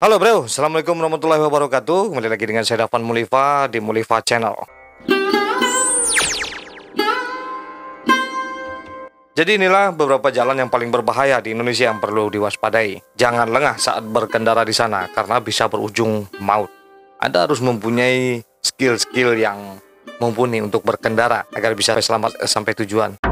Halo bro, Assalamualaikum warahmatullahi wabarakatuh. Kembali lagi dengan saya Dafan Mulifa di Mulifa Channel. Jadi inilah beberapa jalan yang paling berbahaya di Indonesia yang perlu diwaspadai. Jangan lengah saat berkendara di sana karena bisa berujung maut. Anda harus mempunyai skill-skill yang mumpuni untuk berkendara agar bisa selamat sampai tujuan.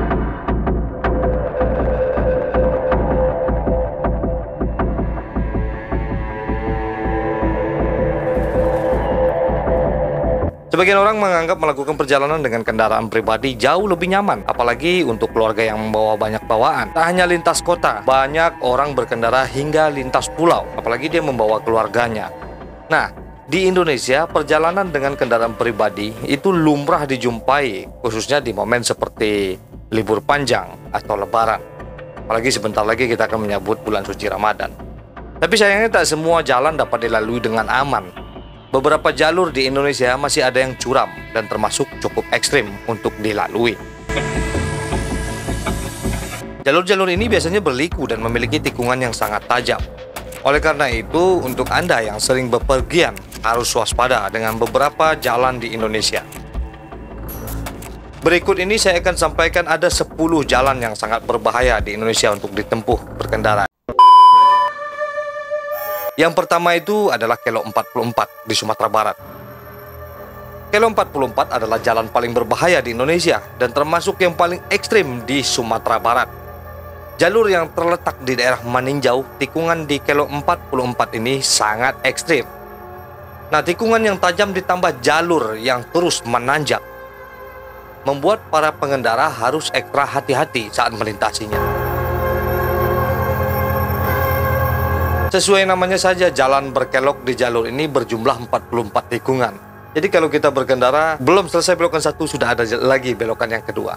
Sebagian orang menganggap melakukan perjalanan dengan kendaraan pribadi jauh lebih nyaman, apalagi untuk keluarga yang membawa banyak bawaan. Tak hanya lintas kota, banyak orang berkendara hingga lintas pulau, apalagi dia membawa keluarganya. Nah, di Indonesia, perjalanan dengan kendaraan pribadi itu lumrah dijumpai, khususnya di momen seperti libur panjang atau lebaran. Apalagi sebentar lagi kita akan menyambut bulan suci Ramadan. Tapi sayangnya tak semua jalan dapat dilalui dengan aman. Beberapa jalur di Indonesia masih ada yang curam dan termasuk cukup ekstrim untuk dilalui. Jalur-jalur ini biasanya berliku dan memiliki tikungan yang sangat tajam. Oleh karena itu, untuk Anda yang sering bepergian harus waspada dengan beberapa jalan di Indonesia. Berikut ini saya akan sampaikan ada 10 jalan yang sangat berbahaya di Indonesia untuk ditempuh berkendara. Yang pertama itu adalah Kelok 44 di Sumatera Barat. Kelok 44 adalah jalan paling berbahaya di Indonesia dan termasuk yang paling ekstrim di Sumatera Barat. Jalur yang terletak di daerah Maninjau, tikungan di Kelok 44 ini sangat ekstrim. Nah, tikungan yang tajam ditambah jalur yang terus menanjak membuat para pengendara harus ekstra hati-hati saat melintasinya. Sesuai namanya saja, jalan berkelok di jalur ini berjumlah 44 tikungan. Jadi kalau kita berkendara, belum selesai belokan satu, sudah ada lagi belokan yang kedua.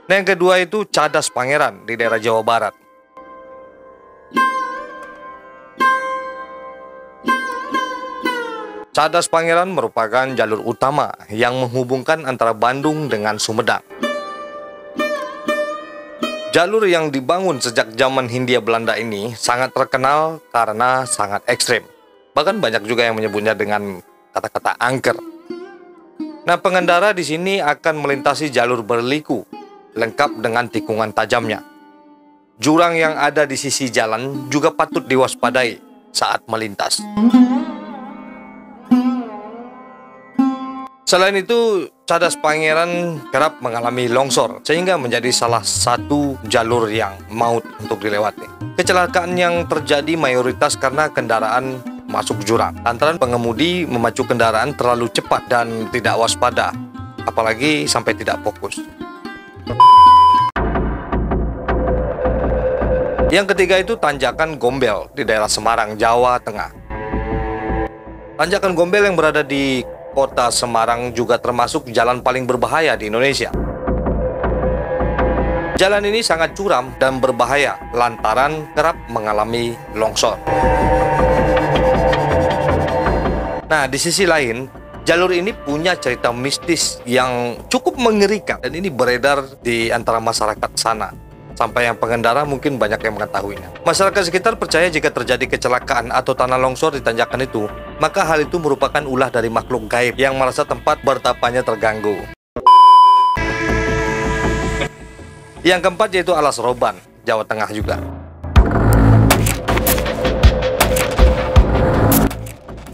Nah, yang kedua itu Cadas Pangeran di daerah Jawa Barat. Cadas Pangeran merupakan jalur utama yang menghubungkan antara Bandung dengan Sumedang. Jalur yang dibangun sejak zaman Hindia Belanda ini sangat terkenal karena sangat ekstrim. Bahkan banyak juga yang menyebutnya dengan kata-kata angker. Nah, pengendara di sini akan melintasi jalur berliku, lengkap dengan tikungan tajamnya. Jurang yang ada di sisi jalan juga patut diwaspadai saat melintas. Selain itu, Cadas Pangeran kerap mengalami longsor sehingga menjadi salah satu jalur yang maut untuk dilewati. Kecelakaan yang terjadi mayoritas karena kendaraan masuk jurang lantaran pengemudi memacu kendaraan terlalu cepat dan tidak waspada, apalagi sampai tidak fokus. Yang ketiga itu Tanjakan Gombel di daerah Semarang, Jawa Tengah. Tanjakan Gombel yang berada di Kota Semarang juga termasuk jalan paling berbahaya di Indonesia. Jalan ini sangat curam dan berbahaya lantaran kerap mengalami longsor. Nah, di sisi lain, jalur ini punya cerita mistis yang cukup mengerikan dan ini beredar di antara masyarakat sana. Sampai yang pengendara mungkin banyak yang mengetahuinya. Masyarakat sekitar percaya jika terjadi kecelakaan atau tanah longsor di tanjakan itu, maka hal itu merupakan ulah dari makhluk gaib yang merasa tempat bertapanya terganggu. Yang keempat yaitu Alas Roban, Jawa Tengah juga.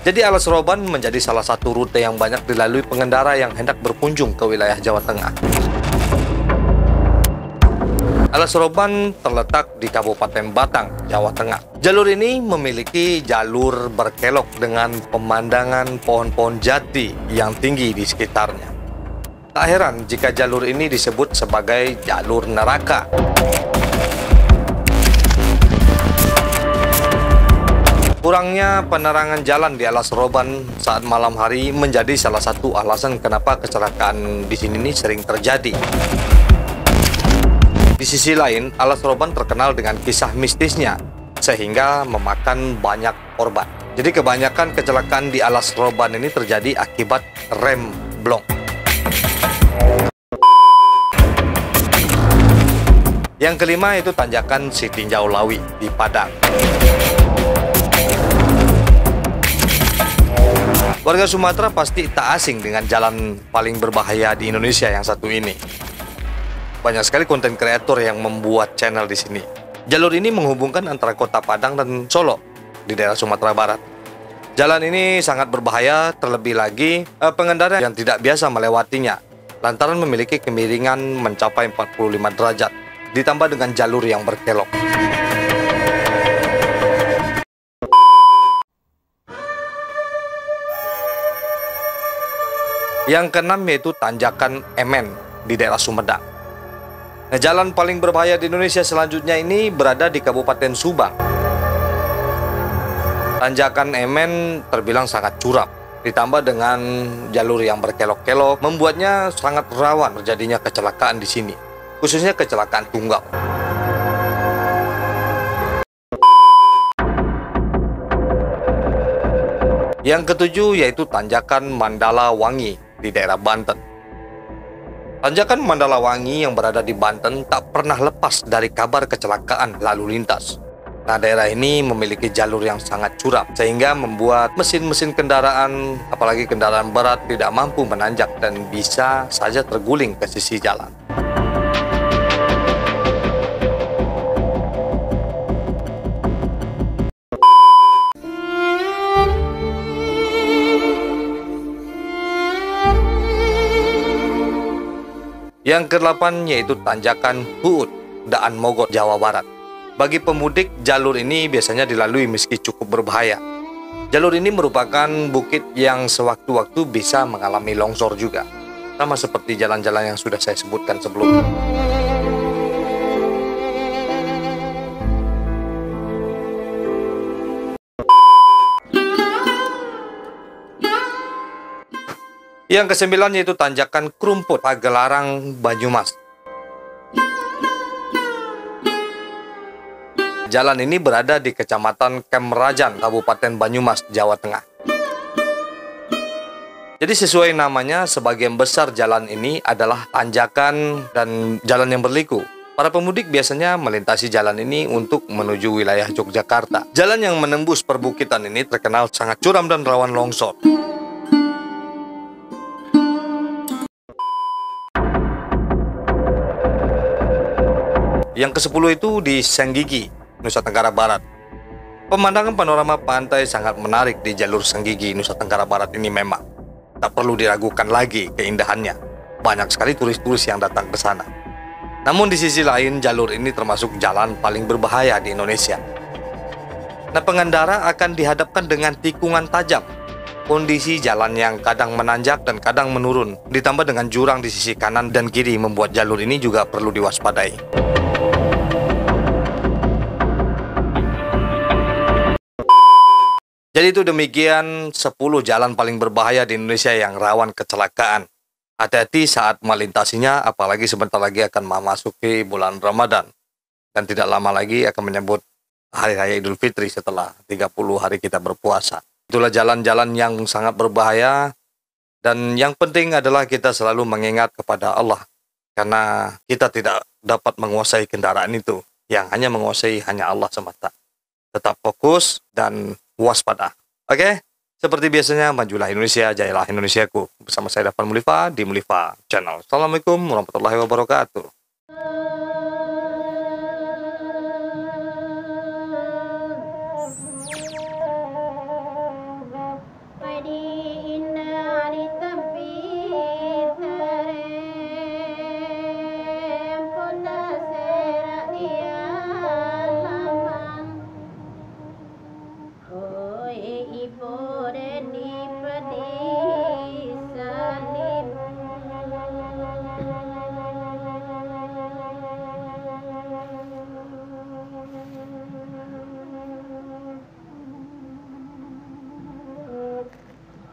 Jadi Alas Roban menjadi salah satu rute yang banyak dilalui pengendara yang hendak berkunjung ke wilayah Jawa Tengah. Alas Roban terletak di Kabupaten Batang, Jawa Tengah. Jalur ini memiliki jalur berkelok dengan pemandangan pohon-pohon jati yang tinggi di sekitarnya. Tak heran jika jalur ini disebut sebagai jalur neraka. Kurangnya penerangan jalan di Alas Roban saat malam hari menjadi salah satu alasan kenapa kecelakaan di sini sering terjadi. Di sisi lain, Alas Roban terkenal dengan kisah mistisnya, sehingga memakan banyak korban. Jadi kebanyakan kecelakaan di Alas Roban ini terjadi akibat rem blong. Yang kelima itu tanjakan Sitinjau Lawi di Padang. Warga Sumatera pasti tak asing dengan jalan paling berbahaya di Indonesia yang satu ini. Banyak sekali konten kreator yang membuat channel di sini. Jalur ini menghubungkan antara kota Padang dan Solo di daerah Sumatera Barat. Jalan ini sangat berbahaya, terlebih lagi pengendara yang tidak biasa melewatinya lantaran memiliki kemiringan mencapai 45 derajat, ditambah dengan jalur yang berkelok. Yang keenam yaitu tanjakan Emen di daerah Sumedang. Nah, jalan paling berbahaya di Indonesia selanjutnya ini berada di Kabupaten Subang. Tanjakan Emen terbilang sangat curam, ditambah dengan jalur yang berkelok-kelok, membuatnya sangat rawan terjadinya kecelakaan di sini, khususnya kecelakaan tunggal. Yang ketujuh yaitu tanjakan Mandala Wangi di daerah Banten. Tanjakan Mandala Wangi yang berada di Banten tak pernah lepas dari kabar kecelakaan lalu lintas. Nah, daerah ini memiliki jalur yang sangat curam sehingga membuat mesin-mesin kendaraan, apalagi kendaraan berat, tidak mampu menanjak dan bisa saja terguling ke sisi jalan. Yang ke-8 yaitu tanjakan Huut, Daan Mogot, Jawa Barat. Bagi pemudik, jalur ini biasanya dilalui meski cukup berbahaya. Jalur ini merupakan bukit yang sewaktu-waktu bisa mengalami longsor juga, sama seperti jalan-jalan yang sudah saya sebutkan sebelumnya. Yang ke-9 yaitu tanjakan Krumput, Pagelarang, Banyumas. Jalan ini berada di Kecamatan Kemerajan, Kabupaten Banyumas, Jawa Tengah. Jadi sesuai namanya, sebagian besar jalan ini adalah tanjakan dan jalan yang berliku. Para pemudik biasanya melintasi jalan ini untuk menuju wilayah Yogyakarta. Jalan yang menembus perbukitan ini terkenal sangat curam dan rawan longsor. Yang ke-10 itu di Senggigi, Nusa Tenggara Barat. Pemandangan panorama pantai sangat menarik di jalur Senggigi, Nusa Tenggara Barat ini memang. Tak perlu diragukan lagi keindahannya. Banyak sekali turis-turis yang datang ke sana. Namun di sisi lain, jalur ini termasuk jalan paling berbahaya di Indonesia. Nah, pengendara akan dihadapkan dengan tikungan tajam. Kondisi jalan yang kadang menanjak dan kadang menurun, ditambah dengan jurang di sisi kanan dan kiri membuat jalur ini juga perlu diwaspadai. Jadi itu demikian 10 jalan paling berbahaya di Indonesia yang rawan kecelakaan. Hati-hati saat melintasinya, apalagi sebentar lagi akan memasuki bulan Ramadan. Dan tidak lama lagi akan menyambut Hari Raya Idul Fitri setelah 30 hari kita berpuasa. Itulah jalan-jalan yang sangat berbahaya. Dan yang penting adalah kita selalu mengingat kepada Allah. Karena kita tidak dapat menguasai kendaraan itu. Yang hanya menguasai hanya Allah semata. Tetap fokus dan waspada. Oke? Seperti biasanya, majulah Indonesia, jayalah Indonesiaku. Bersama saya Dafan Mulifa di Mulifa Channel. Assalamualaikum warahmatullahi wabarakatuh.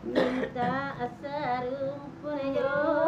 Minta asarum pun yo